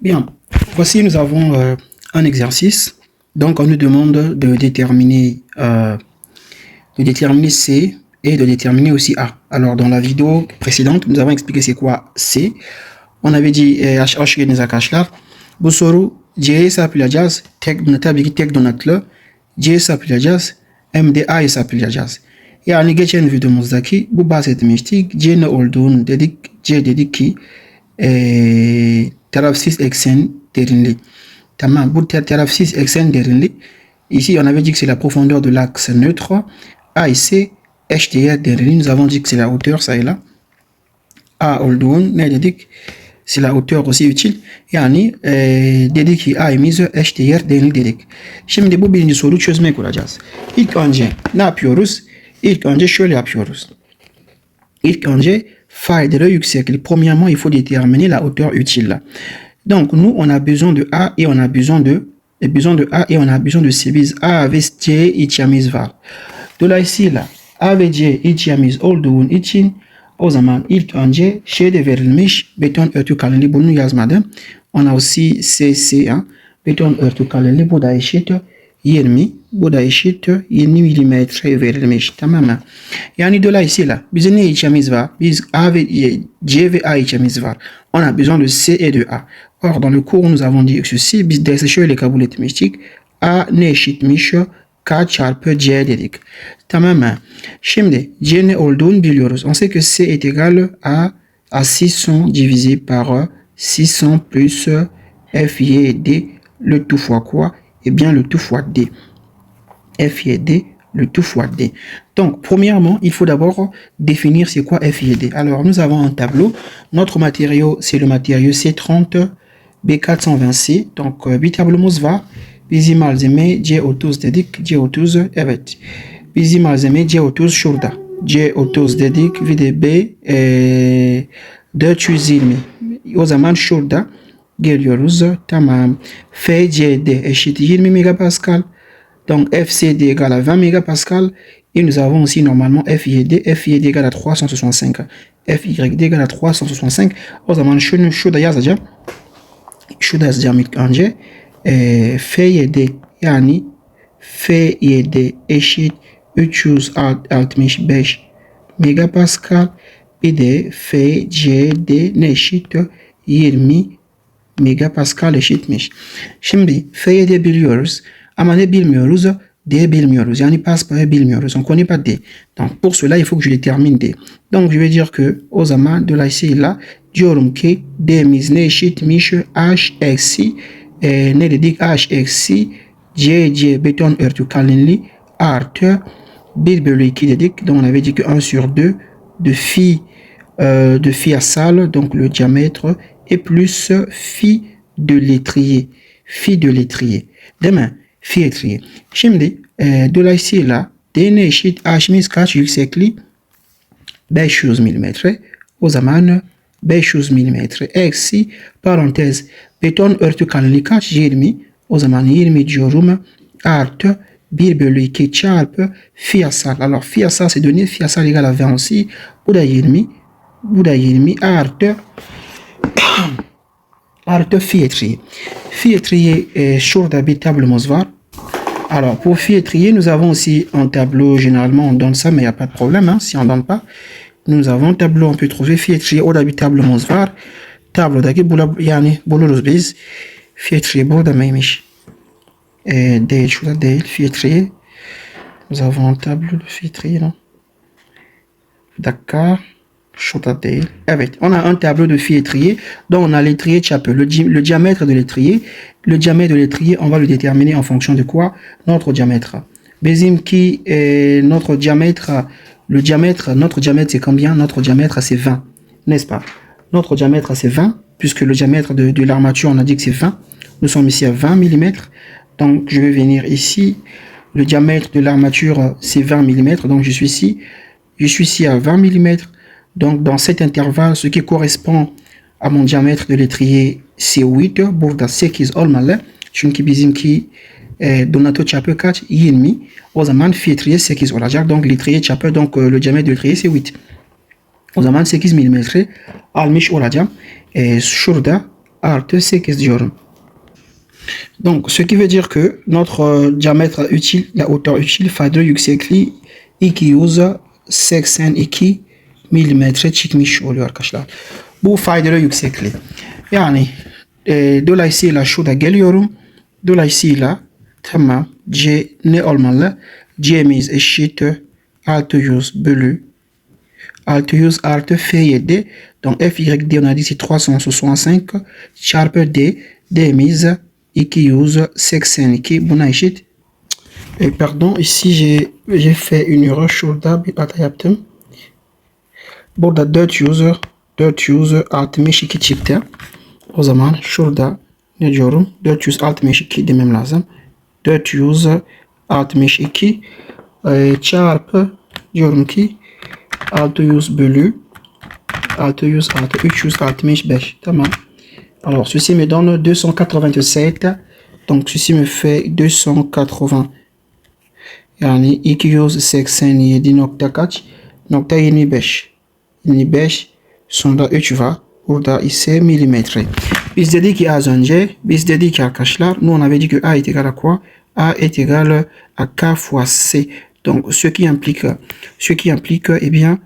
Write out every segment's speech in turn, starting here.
Bien, voici nous avons un exercice. Donc on nous demande de déterminer C et de déterminer aussi A. Alors dans la vidéo précédente, nous avons expliqué c'est quoi C. On avait dit H Nezakashlar. Bosoru J sapilajaz tek natabiki tek donatlı J sapilajaz MDA sapilajaz. Yani geçen videomuzdaki bu bahsetmiştik. C ne olduğunu dedik. C dedik ki tarafsız eksen derinliği. Tamam, bu tarafsız eksen derinliği. Ici, on avait dit que c'est la profondeur de l'axe neutre. A ici, HDR derinliği. Nous avons dit que c'est la hauteur, ça et là. A olduğun ne dedik? C'est la hauteur aussi utile. Yani dedik ki A'miz HDR derinliği dedik. Şimdi bu birinci soruyu çözmeye kuracağız. İlk önce ne yapıyoruz? İlk önce şöyle yapıyoruz. İlk önce faydalı yükseklik. Premièrement, il faut déterminer la hauteur utile. Donc, nous, on a besoin de A et on a besoin de A et on a besoin de C. Biz A ve C içimiz var. Dolayısıyla A ve C içimiz olduğun için o zaman ilk önce şeyde verilmiş beton örtü kalınlığı, bunu yazmadım. On a aussi CC, beton örtü kalınlığı, bu da eşit 20, bu da eşit 20 milimetre verilmiş, tamam mı? Yani dolayısıyla bize ne içimiz var? Biz A ve C ve A içimiz var. On a besoin de C et de A. Or, dans le cours, nous avons dit ceci, biz derse şöyle kabul etmiştik. A ne eşitmiş? K çarpı C dedik. Tamam mı? Şimdi C ne olduğunu biliyoruz. On sait que C est égal à 600 divisé par 600 plus F, Y et D, le tout fois quoi? Eh bien, le tout fois D. F, Y, D, le tout fois D. Donc, premièrement, il faut d'abord définir c'est quoi F, Y, D. Alors, nous avons un tableau. Notre matériau, c'est le matériau C30 B420C. Donc, bir tablomuz var. Bizim malzeme C30 dedik. C30, evet. Bizim malzeme C30 şurada. C30 dedik. Bir de B 420. O zaman şurada geliyoruz. Tamam. FCD eşit 20 megapascal. Donc FCD égale à 20 megapascal. Et nous avons aussi normalement FYD. FYD égale à 365. FYD égale à 365. O zaman şurada yazacağım. Şurada yazacağım ilk önce. FYD yani FYD eşit 365 megapascal. Bir de FCD ne eşit 20 megapascal eşitmiş. Şimdi FYD biliyoruz ama ne bilmiyoruz? D bilmiyoruz. Yani paspa'yı bilmiyoruz. On ne connaît pas D. Donc pour cela, il faut que je détermine D. Donc je vais dire que o zaman dolayısıyla diyorum ki D'miz ne eşitmiş? H eksi ne dedik? H eksi C beton örtü kalınlığı artı 1 bölü 2 dedik. Donc on avait dit que 1 sur 2 de phi à salle, donc le diamètre, et plus phi de l'étrier. Phi de l'étrier. Demain, phi étrier. Şimdi dolayısıyla D ne eşit? H'miz kaç? Yüksekliği 500 mm. O zaman 500 mm eksi parantez beton örtü kalınlığı kaç? 20. O zaman 20 diyorum artı 1 bölü 2 çarpı phi à salle. Alors phi à salle c'est donné. Phi à salle égale à 20 aussi. Bu da 20. Bu da 20 artı phi étrier. Phi étrier, şurada bir tablomuz var. Alors, pour phi étrier, nous avons aussi un tableau. Généralement, on donne ça, mais il n'y a pas de problème. Si on ne donne pas, nous avons un tableau. On peut trouver phi étrier. Orada bir tablomuz var. Tablodaki yani buluruz biz. Phi étrier burada mıymış? Değil, şurada değil. Phi étrier. Nous avons un tableau de phi étrier, non? D'accord. Şurada değil. Evet, on a un tableau de phi étrier. Donc on a l'étrier chapeau. Le diamètre de l'étrier. Le diamètre de l'étrier, on va le déterminer en fonction de quoi? Notre diamètre. Bizimki, notre diamètre c'est combien? Notre diamètre c'est 20, n'est-ce pas? Notre diamètre c'est 20, puisque le diamètre de l'armature, on a dit que c'est 20. Nous sommes ici à 20 mm. Donc je vais venir ici. Le diamètre de l'armature c'est 20 mm. Donc je suis ici à 20 mm. Donc dans cet intervalle, ce qui correspond à mon diamètre de l'étrier c'est 8. Burada 8 olmalı. Çünkü bizimki donato çapı kaç? 20. O zaman phi étrier 8 olacak. Donc l'étrier çapı, donc le diamètre de l'étrier c'est 8. O zaman 8 mm almış olacağım. Şurada artı 8 diyorum. Donc, ce qui veut dire que notre diamètre utile, la hauteur utile, faydalı yüksekliği 282 milimetre çıkmış oluyor arkadaşlar. Bu faydalı yüksekliği. Yani dolayısıyla şurada geliyorum. Dolayısıyla tamam, C ne olmalı? C'miz eşit 600 bölü 600 artı F7. Donc FYD on a dit c'est 365 çarpı D. D'miz 282 buna eşit. Pardon, ici j'ai fait une erreur şurada bir hata yaptım. Burada 462 çıktı. O zaman şurada ne diyorum? 462 demem lazım. 462 çarpı diyorum ki 600 bölü 600 artı 365. Tamam. Alors, ceci me donne 287. Donc, ceci me fait 280. Yani 287 nokta kaç? Nokta 25. 25 sonra 3 var. Burada ise milimetre. Biz dedik ki az önce, biz dedik ki arkadaşlar, nous on avait dit que A est égal à quoi? A est égal à K fois C. Donc, ce qui implique, eh bien,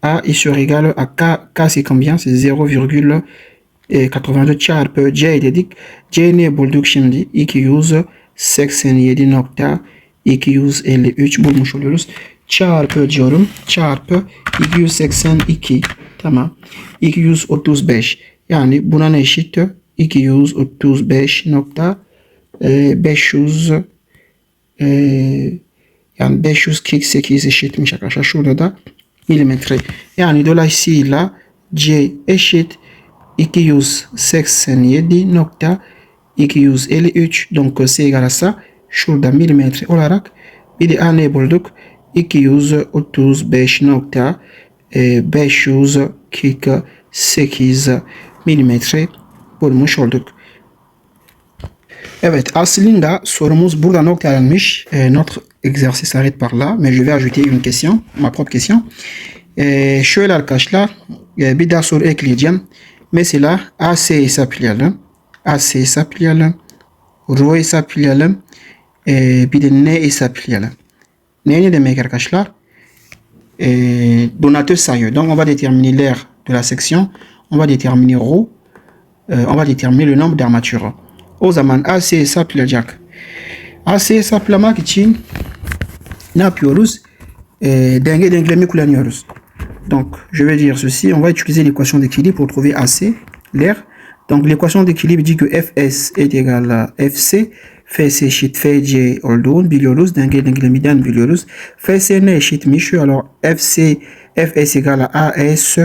A est sur égal à K. K c'est combien? C'est 0,82 çarpı C dedik. C ne bulduk şimdi? 287.253 bulmuş oluyoruz. Çarpı diyorum. Çarpı 282. Tamam. 235. Yani buna ne eşit? 235.500 yani 548 eşitmiş arkadaşlar. Şurada da milimetre. Yani dolayısıyla C eşit 287.253. Donc c'est égal à ça. Şurada milimetre olarak bir de A ne bulduk? 235.548 milimetre bulmuş olduk. Evet, aslında sorumuz burada noktalanmış. Notre exercice s'arrête par là, mais je vais ajouter une question, ma propre question. Şöyle arkadaşlar, bir daha soru ekleyeceğim. Mesela AC hesaplayalım. AC hesaplayalım. Rho hesaplayalım. Bir de ne hesaplayalım. Ne demek arkadaşlar? Donateur sayı. Donc on va déterminer l'aire de la section. On va déterminer rho. On va déterminer le nombre d'armatures. O zaman AC hesaplayacak. AC hesaplamak için ne yapıyoruz? Denge denklemi kullanıyoruz. Donc, je vais dire ceci. On va utiliser l'équation d'équilibre pour trouver AC, l'air. Donc, l'équation d'équilibre dit que Fs est égal à Fc. Fs eşit Fc olduğunu biliyoruz. Denge denklemiden biliyoruz. Fs ne eşitmiş? Alors, Fs égal à As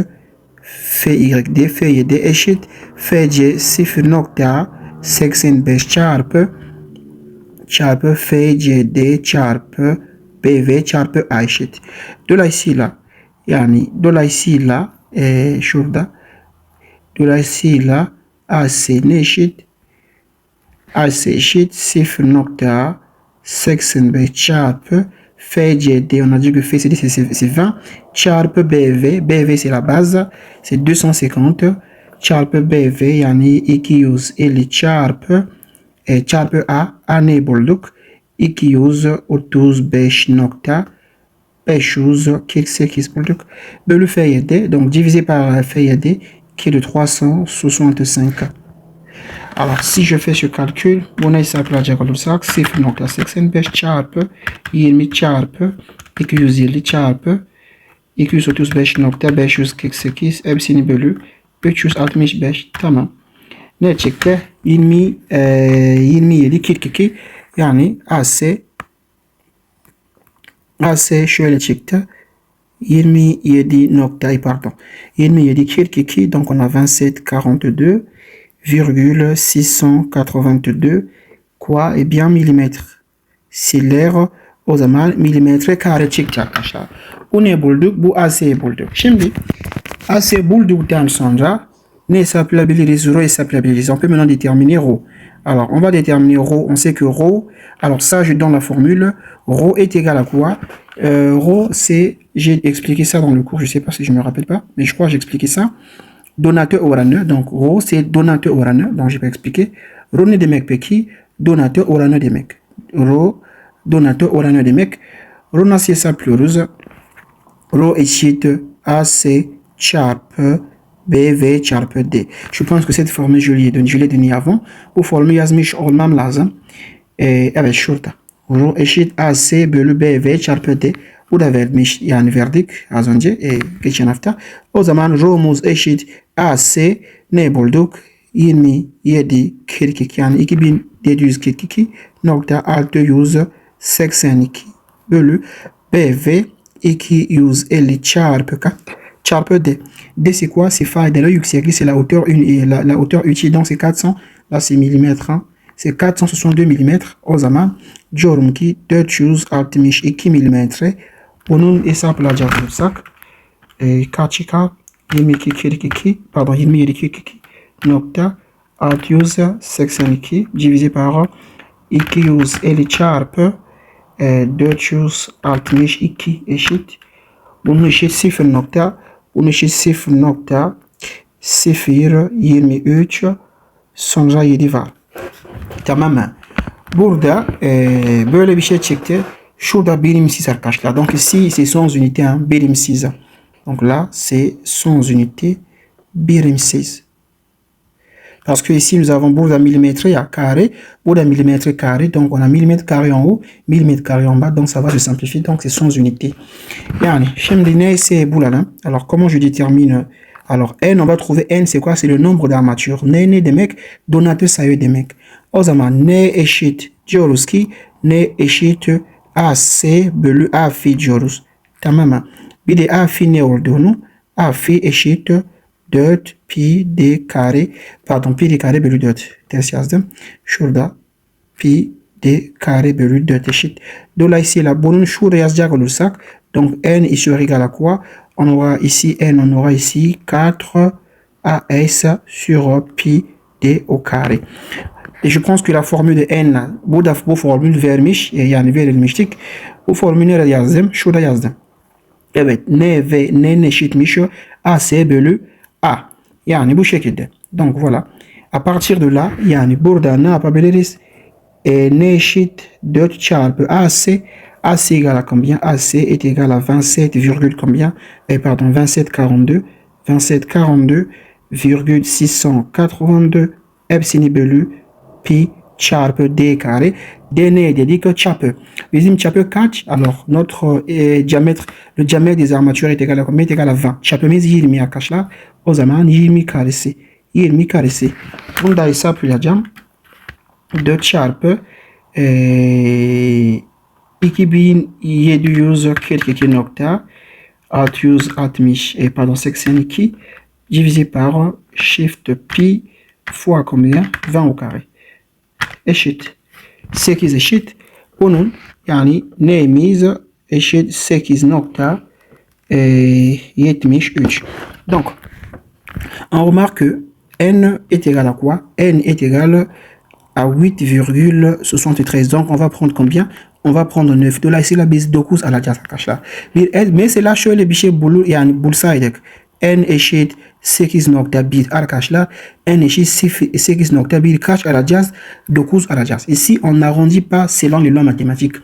Fy'd. Fy'd eşit Fc 0.85 çarpı Fcd çarpı Bv çarpı A eşit. Dolayısıyla şurada AC ne eşit? AC eşit 0.85 çarpı FCD, on a dit que FCD c'est 20 çarpı BV. BV c'est la base, c'est 250 çarpı BV yani 250 çarpı A ne bulduk? 235.548 bulduk. Bölü F7, donc divisé par F7 qui est de 365. Alors si je fais ce calcul, buna hesaplayacak olursak 0.85 çarpı 20 çarpı 250 çarpı 235.548 hepsini bölü 365. Tamam. Ne çıktı? 27 42. Yani AC şöyle çıktı. 27 42. Donc on a 27 42 virgule 682 quoi? Eh bien millimètre. C'est l'air o zaman milimetre kare çıktı arkadaşlar. Bu ne bulduk? Bu AC'yi bulduk. Şimdi AC bulduktan sonra ne hesaplayabiliriz? Rho hesaplayabiliriz. On peut maintenant déterminer rho. Alors, on va déterminer rho. On sait que rho, alors ça, je donne la formule. Rho est égal à quoi? Rho, c'est, j'ai expliqué ça dans le cours, je ne sais pas si je ne me rappelle pas, mais je crois que j'ai expliqué ça. donatör oranı. Donc rho c'est donatör oranı. Donc je vais expliquer. Rho ne demek peki? Donatör oranı demek. Rho donatör oranı demek. Rho nasıl hesaplıyoruz? Rho eşit AC çarpı BV çarpı D. Je pense que cette formule je l'ai donnée avant. Bu formülü yazmış olmam lazım. Evet şurada. Rho eşit AC bölü BV çarpı D. Bu da vermiş, yani verdik az önce geçen hafta. O zaman Rho'muz eşit AC ne bulduk? 2742 yani 2742.682 bölü BV 250 çarpı D. D c'est quoi? C'est faydalı yükseklik, c'est la hauteur, la hauteur utile, donc c'est 400, là c'est millimètres, hein. C'est 462 mm. O zaman diyorum ki 462 milimetre. Bunun hesaplayacak olursak kaç çıkar? 2742.682 divisé par 250 çarpı 462 eşit. Bunun eşit 0.23 sonra 7 var. Tamamen. Burada böyle bir şey çıktı. Şurada birimsiz arkadaşlar. Donc ici c'est sans unité, hein, birimsiz. Donc là c'est sans unité birimsiz. Parce que ici nous avons burada millimètre ya carré, burada millimètre carré. Donc on a millimètre carré en haut, millimètre carré en bas. Donc ça va se simplifier. Donc c'est sans unité. Yani şimdi neyse bulalım. Alors comment je détermine? Alors n, on va trouver n, c'est quoi? C'est le nombre d'armatures. Ne demek? Donatör sayı demek. O zaman ne eşit diyoruz ki ne eşit AC bölü A fi diyoruz. Tamam mı? Bir de A fi ne olduğunu, A fi eşit 4 pi d kare, pardon pi d kare bölü 4. Ters yazdım. Şurada pi d kare bölü 4 eşit. Dolayısıyla bunun şurada yazacak olursak, donc n ici égale à quoi? On aura ici n, on aura ici 4 AS sur pi d au carré. Et je pense que la formule de n, bu formül vermiş, yani verilmiştik. Bu formülü yazdım, şurada yazdım. Evet, n ve n eşitmiş AC bölü A. Yani bu şekilde. Donc voilà. À partir de là, yani burada ne yapabiliriz? N eşit 4 çarpı AC. AC égale à combien? AC est égal à 27, combien? Pardon, 2742,682 hepsini bölü pi çarpı d kare. D ne dedik? Çapı. Bizim çapı kaç? Alors notre diamètre, le diamètre des armatures est égal à combien? Est égal à 20. Çapımız 20 arkadaşlar. O zaman 20 karesi. 20 karesi. Bunu da hesaplayacağım. 4 çarpı 2742.662 divisé par shift pi fois combien? 20 au carré. Eşit. 8 eşit. Bunun yani neyimiz eşit 8.73. Donc, on remarque que n est égal à quoi? N est égal à 8,73. Donc, on va prendre combien? On va prendre 9. Dolayısıyla biz 9 alacağız arkadaşlar. Mesela şöyle bir şey bulsaydık. N eşit 8.1 arkadaşlar. N eşit 8.1 kaç alacağız? 9 alacağız. Ici, on n'arrondit pas selon les lois mathématiques.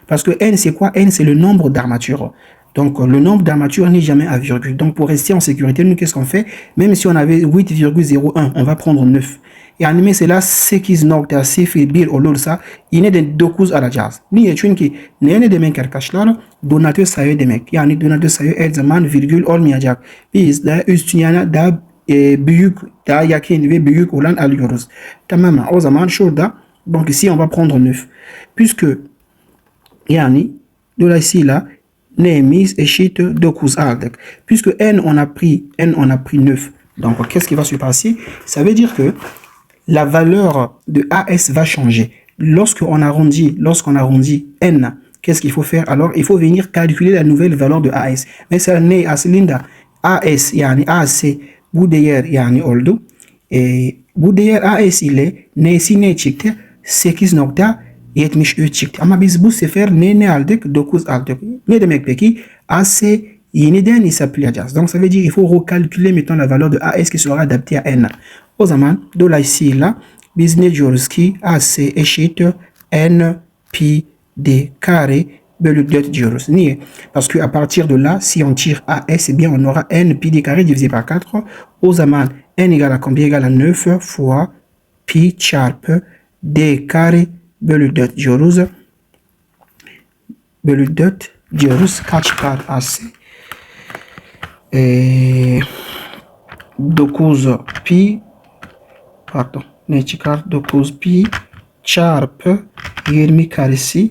Parce que N, c'est quoi? N, c'est le nombre d'armatures. Donc, le nombre d'armatures n'est jamais à virgule. Donc, pour rester en sécurité, nous, qu'est-ce qu'on fait? Même si on avait 8,01, on va prendre 9. Yani mesela 8.01 olursa yine de 9 alacağız. Niye? Çünkü ne demek arkadaşlar? Donatör sayı demek. Yani donatör sayı her zaman virgül olmayacak. Biz de üstün yana daha büyük, daha yakın ve büyük olan alıyoruz. Tamam mı? O zaman şurada, donc ici on va prendre 9. Puisque yani dolayısıyla neyimiz eşit 9 aldık. Puisque n on a pris 9. Donc qu'est-ce qui va se passer? Ça veut dire que la valeur de AS va changer. Lorsqu'on arrondit n, qu'est-ce qu'il faut faire? Alors, il faut venir calculer la nouvelle valeur de AS. Mesela ne aslında AS yani AC bu değer yani oldu. Bu değer AS ile nesi ne çıktı? 8.73 çıktı. Ama biz bu sefer ne aldık? 9 aldık. Ne demek peki? AC yeniden hesaplayacağız. Donc ça veut dire il faut recalculer maintenant la valeur de AS qui sera adaptée à N. O zaman dolayısıyla biz ne diyoruz ki AC eşittir N pi d carré bölü 4 diyoruz. Niye? Parce que à partir de là, si on tire AS, eh bien on aura N pi d carré divisé par 4. O zaman N égale à combien? Égale à 9 fois pi çarpı d carré bölü 4 diyoruz. Bölü 4 diyoruz. Kaç çıkar AC? 9 pi pardon ne çıkar? 9 pi çarpı 20 karesi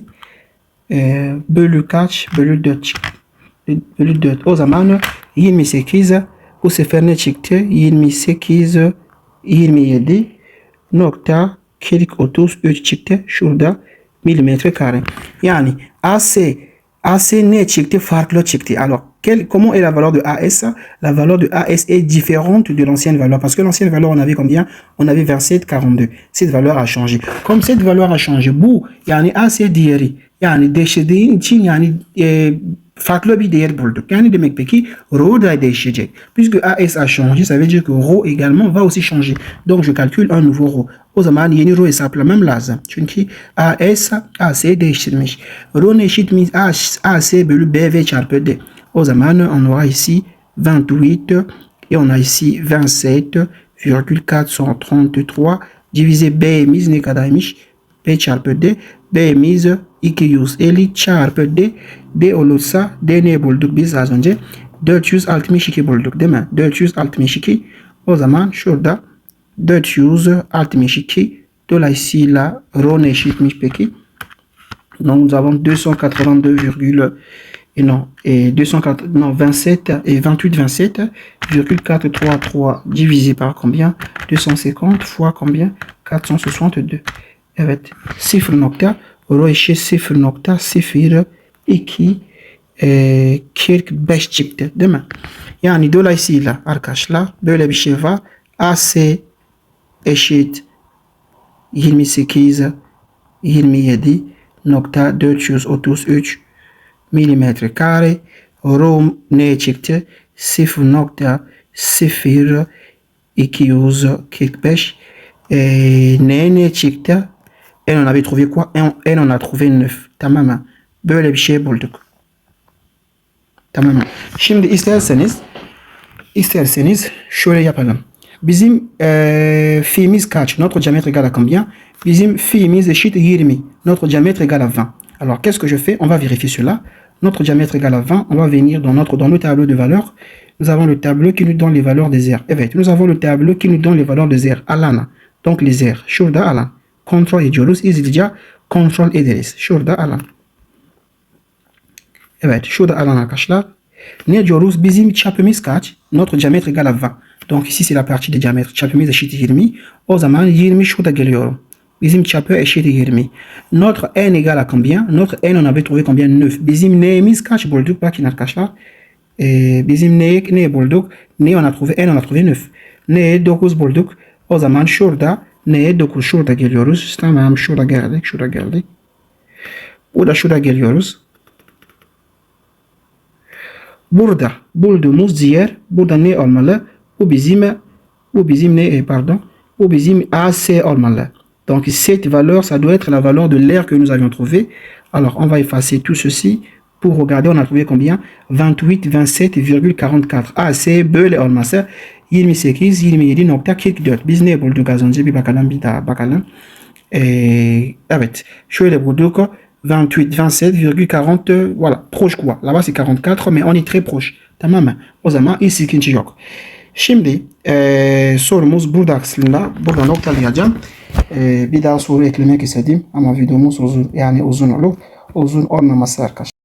bölü kaç? Bölü 4 bölü 4. O zaman 28 bu sefer ne çıktı? 28 27 nokta 33 çıktı. Şurada milimetre kare. Yani AC ne çıktı? Farklı çıktı. Alors, comment est la valeur de AS? La valeur de AS est différente de l'ancienne valeur. Parce que l'ancienne valeur, on avait combien? On avait 27, 42. Cette valeur a changé. Comme cette valeur a changé, bu yani AC değeri yani değiştirdiğin için yani farklı bir değer bulduk. Yani demek peki rho da değişecek. Puisque AS a changé, ça veut dire que rho également va aussi changer. Donc je calcule un nouveau rho. O zaman yeni rho hesaplamam lazım. Çünkü AC değiştirmiş. Rho ne eşitmiş AC bölü BV çarpı D. O zaman on aura ici 28 et on a ici 27,433 divisé B'miz ne kadarmış? B çarpı D. B'miz 250 çarpı D. D olursa D ne bulduk biz az önce? 462 bulduk değil mi? 462. O zaman şurada 462 dolayısıyla rho ne eşitmiş peki? Donc nous avons 28,433 divisé par combien? 250 fois combien? 462. Evet. 0. Rho eşit 0.02 45 çıktı değil mi? Yani dolayısıyla arkadaşlar böyle bir şey var. AC eşit 28 27.433 milimetre kare. Rho ne çıktı? 0.0245. Ne çıktı? Et on avait trouvé quoi? Et on a trouvé 9. Tamamen. Böyle bir şey bulduk. Tamamen. Şimdi isterseniz şöyle yapalım. Bizim fi'miz kaç? Notre diamètre égale à combien? Bizim fi'miz eşit 20. Notre diamètre égale à 20. Alors qu'est-ce que je fais? On va vérifier cela. Notre diamètre égale à 20. On va venir dans le tableau de valeurs. Nous avons le tableau qui nous donne les valeurs des aires. Evet, nous avons le tableau qui nous donne les valeurs des aires. Alana. Donc les aires. Şurada alan. Kontrol ediyoruz. İzleyiciye kontrol ederiz. Şurada alan. Evet, şurada alan arkadaşlar. Ne diyoruz? Bizim çapımız kaç? Notre diamètre égale à 20. Donc ici c'est la partie de diamètre. Çapımız eşit 20. O zaman 20 şurada geliyorum. Bizim çapı eşit 20. Notre n égale à combien? Notre n on avait trouvé combien? 9. Bizim n'imiz kaç bulduk? Bakın arkadaşlar. Bizim ne bulduk? Ne on a trouvé 9. Ne 9 bulduk. O zaman şurada ne 9 şurada geliyoruz. Tamam şurada geldik. Burada şurada geliyoruz. Burada bulduğumuz diğer burada ne olmalı? Bu bizim AC olmalı. Donc cette valeur, ça doit être la valeur de l'air que nous avions trouvé. Alors on va effacer tout ceci pour regarder. On a trouvé combien? 27,44. AC böyle olmasa 28,27.44. Biz ne bulduk az önce? Bir daha bakalım. Evet. Şöyle bulduk. 27,40 voilà, proche quoi. Là-bas c'est 44 mais on est très proche. Tamamen. O zaman hiç sıkıntı yok. Şimdi sorumuz burada aslında. Burada noktalayacağım. Bir daha soru eklemek istedim ama videomuz uzun olur. Uzun olmaması arkadaşlar.